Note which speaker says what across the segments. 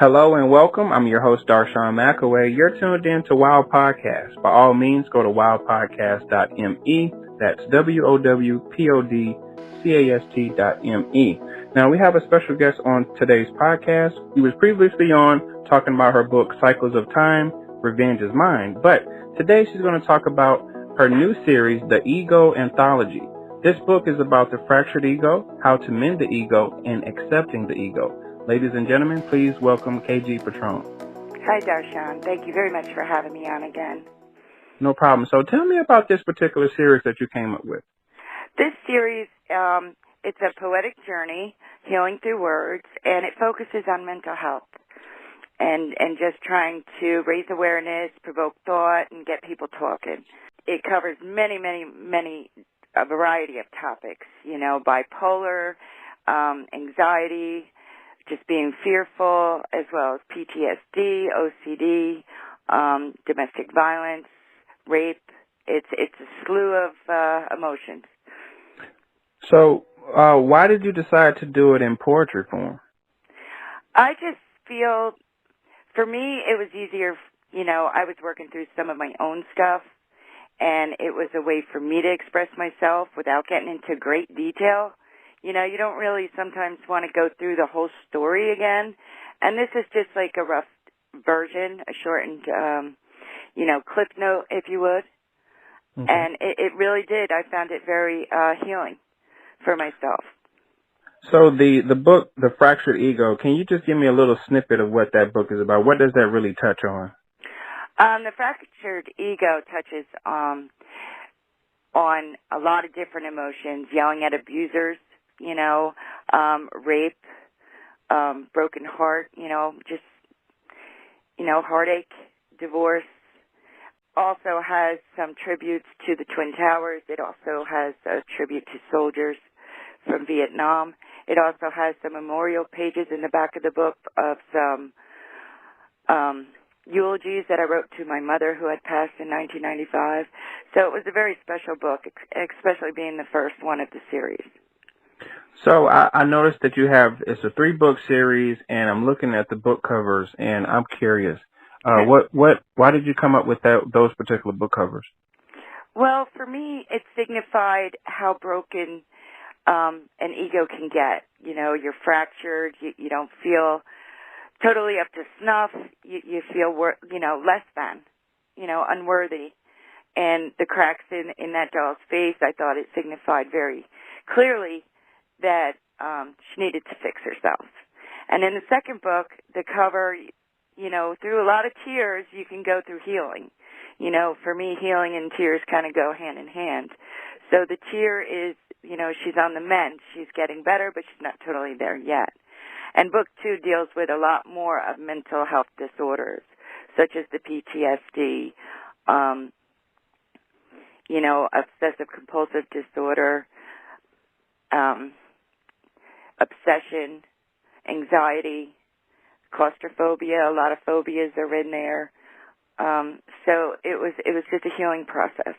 Speaker 1: Hello and welcome. I'm your host, Darshawn McAway. You're tuned in to WOW Podcast. By all means, go to wowpodcast.me. That's WOWPODCAST.me. Now, we have a special guest on today's podcast. He was previously on talking about her book, Cycles of Time, Revenge is Mine. But today she's going to talk about her new series, The Ego Anthology. This book is about the fractured ego, how to mend the ego, and accepting the ego. Ladies and gentlemen, please welcome KG Petrone.
Speaker 2: Hi, Darshawn. Thank you very much for having me on again.
Speaker 1: No problem. So tell me about this particular series that you came up with.
Speaker 2: This series, it's a poetic journey, healing through words, and it focuses on mental health and just trying to raise awareness, provoke thought, and get people talking. It covers many, a variety of topics, bipolar, anxiety, just being fearful, as well as PTSD, OCD, domestic violence, rape. It's a slew of emotions.
Speaker 1: So why did you decide to do it in poetry form?
Speaker 2: I just feel, for me, it was easier, I was working through some of my own stuff, and it was a way for me to express myself without getting into great detail. You don't really sometimes want to go through the whole story again. And this is just like a rough version, a shortened, clip note, if you would. Mm-hmm. And it really did. I found it very healing for myself.
Speaker 1: So the book, The Fractured Ego, can you just give me a little snippet of what that book is about? What does that really touch on?
Speaker 2: The Fractured Ego touches on a lot of different emotions, yelling at abusers, rape, broken heart, heartache, divorce. Also has some tributes to the Twin Towers. It also has a tribute to soldiers from Vietnam. It also has some memorial pages in the back of the book of some eulogies that I wrote to my mother who had passed in 1995. So it was a very special book, especially being the first one of the series.
Speaker 1: So I noticed that it's a 3-book series, and I'm looking at the book covers, and I'm curious. Why did you come up with those particular book covers?
Speaker 2: Well, for me, it signified how broken an ego can get. You're fractured. You don't feel totally up to snuff. You feel less than, unworthy. And the cracks in that doll's face, I thought it signified very clearly that she needed to fix herself. And in the second book, the cover, through a lot of tears, you can go through healing. For me, healing and tears kind of go hand in hand. So the tear is, she's on the mend. She's getting better, but she's not totally there yet. And book 2 deals with a lot more of mental health disorders, such as the PTSD, obsessive compulsive disorder, obsession, anxiety, claustrophobia. A lot of phobias are in there. So it was just a healing process.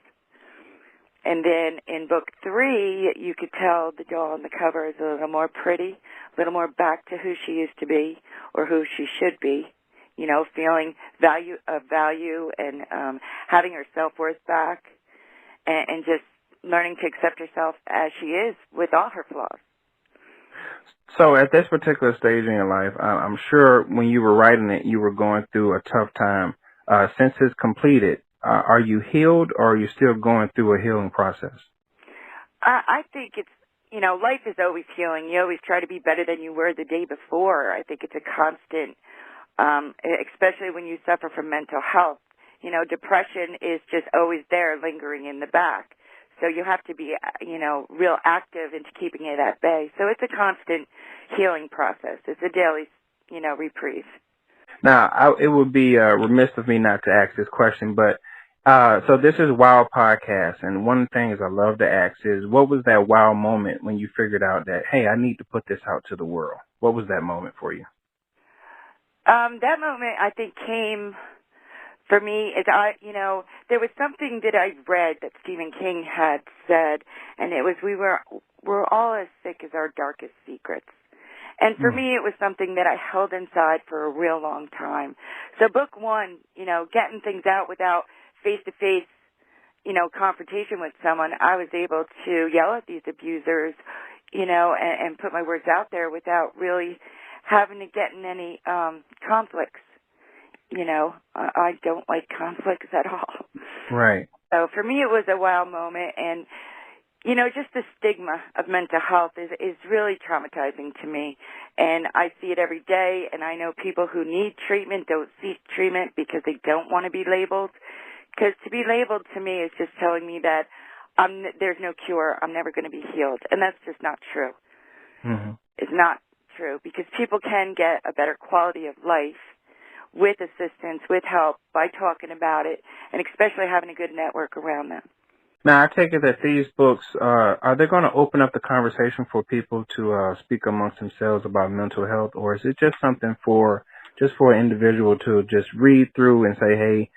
Speaker 2: And then in book 3, you could tell the doll on the cover is a little more pretty, a little more back to who she used to be or who she should be, feeling value and having her self-worth back and just learning to accept herself as she is with all her flaws.
Speaker 1: So at this particular stage in your life, I'm sure when you were writing it, you were going through a tough time. Since it's completed, are you healed or are you still going through a healing process?
Speaker 2: I think it's, life is always healing. You always try to be better than you were the day before. I think it's a constant, especially when you suffer from mental health. Depression is just always there lingering in the back. So you have to be, real active into keeping it at bay. So it's a constant healing process. It's a daily, reprieve.
Speaker 1: Now, it would be remiss of me not to ask this question, but so this is WOW Podcast, and one of the things I love to ask is, what was that wow moment when you figured out that, hey, I need to put this out to the world? What was that moment for you?
Speaker 2: That moment, I think, came for me is there was something that I read that Stephen King had said, and it was we're all as sick as our darkest secrets. And for me, it was something that I held inside for a real long time. So book one, getting things out without face-to-face, confrontation with someone, I was able to yell at these abusers, and put my words out there without really having to get in any conflicts. I don't like conflicts at all.
Speaker 1: Right.
Speaker 2: So for me, it was a wow moment, and just the stigma of mental health is really traumatizing to me, and I see it every day, and I know people who need treatment don't seek treatment because they don't want to be labeled, because to be labeled to me is just telling me that there's no cure, I'm never going to be healed, and that's just not true.
Speaker 1: Mm-hmm.
Speaker 2: It's not true, because people can get a better quality of life with assistance, with help, by talking about it, and especially having a good network around them.
Speaker 1: Now, I take it that these books, are they going to open up the conversation for people to speak amongst themselves about mental health, or is it just something for an individual to just read through and say, hey,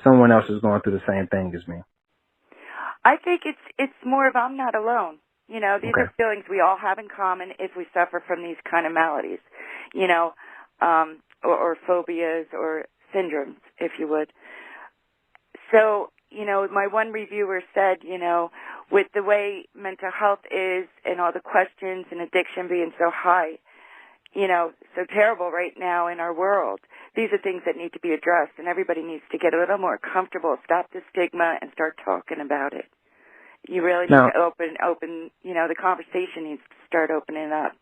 Speaker 1: someone else is going through the same thing as me?
Speaker 2: I think it's more of I'm not alone. These
Speaker 1: Okay.
Speaker 2: are feelings we all have in common if we suffer from these kind of maladies, or phobias or syndromes, if you would. So, my one reviewer said, with the way mental health is and all the questions and addiction being so high, so terrible right now in our world, these are things that need to be addressed, and everybody needs to get a little more comfortable, stop the stigma, and start talking about it. You really need to open, the conversation needs to start opening up.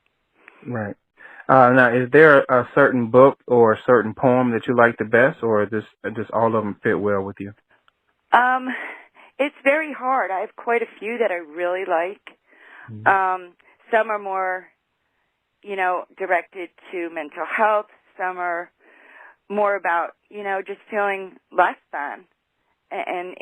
Speaker 1: Right. Now, is there a certain book or a certain poem that you like the best, or just all of them fit well with you?
Speaker 2: It's very hard. I have quite a few that I really like. Mm-hmm. Some are more, directed to mental health. Some are more about, just feeling less than. And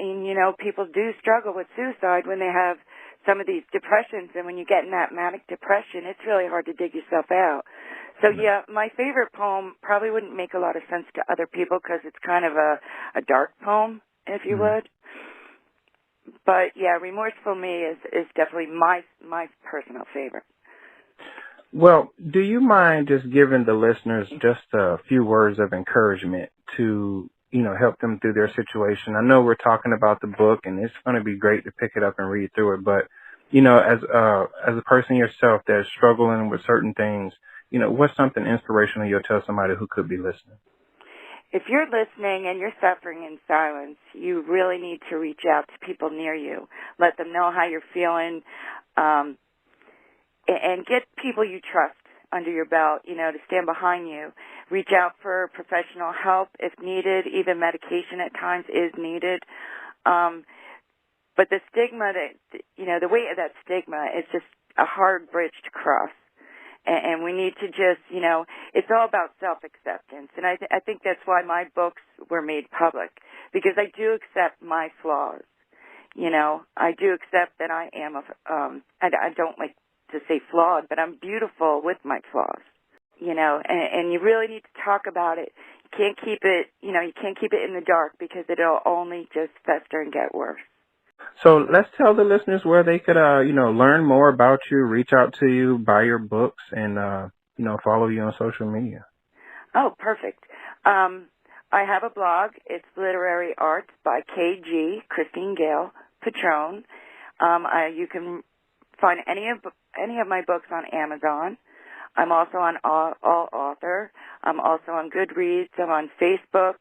Speaker 2: people do struggle with suicide when they have some of these depressions. And when you get in that manic depression, it's really hard to dig yourself out. So, yeah, my favorite poem probably wouldn't make a lot of sense to other people because it's kind of a dark poem, if you would. But, yeah, Remorseful Me is definitely my personal favorite.
Speaker 1: Well, do you mind just giving the listeners just a few words of encouragement to, help them through their situation? I know we're talking about the book, and it's going to be great to pick it up and read through it. But, as a person yourself that's struggling with certain things, what's something inspirational you'll tell somebody who could be listening?
Speaker 2: If you're listening and you're suffering in silence, you really need to reach out to people near you. Let them know how you're feeling, and get people you trust under your belt, to stand behind you. Reach out for professional help if needed. Even medication at times is needed. But the stigma the weight of that stigma is just a hard bridge to cross. And we need to just, it's all about self-acceptance. And I think that's why my books were made public, because I do accept my flaws. I do accept that I am I don't like to say flawed, but I'm beautiful with my flaws. And you really need to talk about it. You can't keep it, you can't keep it in the dark, because it'll only just fester and get worse.
Speaker 1: So let's tell the listeners where they could, learn more about you, reach out to you, buy your books, and, follow you on social media.
Speaker 2: Oh, perfect. I have a blog. It's Literary Arts by K.G. Christine Gale Petrone. You can find any of my books on Amazon. I'm also on All Author. I'm also on Goodreads. I'm on Facebook.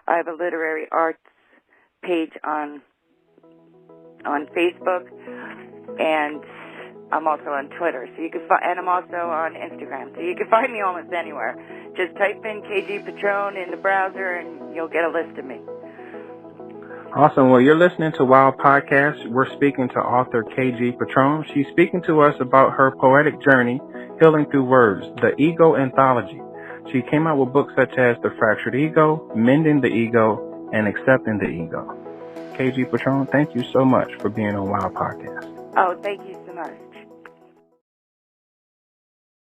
Speaker 2: I have a Literary Arts page on Facebook, and I'm also on Twitter. So you can and I'm also on Instagram. So you can find me almost anywhere. Just type in KG Petrone in the browser, and you'll get a list of me.
Speaker 1: Awesome. Well, you're listening to WOW Podcast. We're speaking to author KG Petrone. She's speaking to us about her poetic journey, Healing Through Words, the Ego Anthology. She came out with books such as The Fractured Ego, Mending the Ego, and Accepting the Ego. KG Petrone, thank you so much for being on WOW Podcast.
Speaker 2: Oh, thank you so much.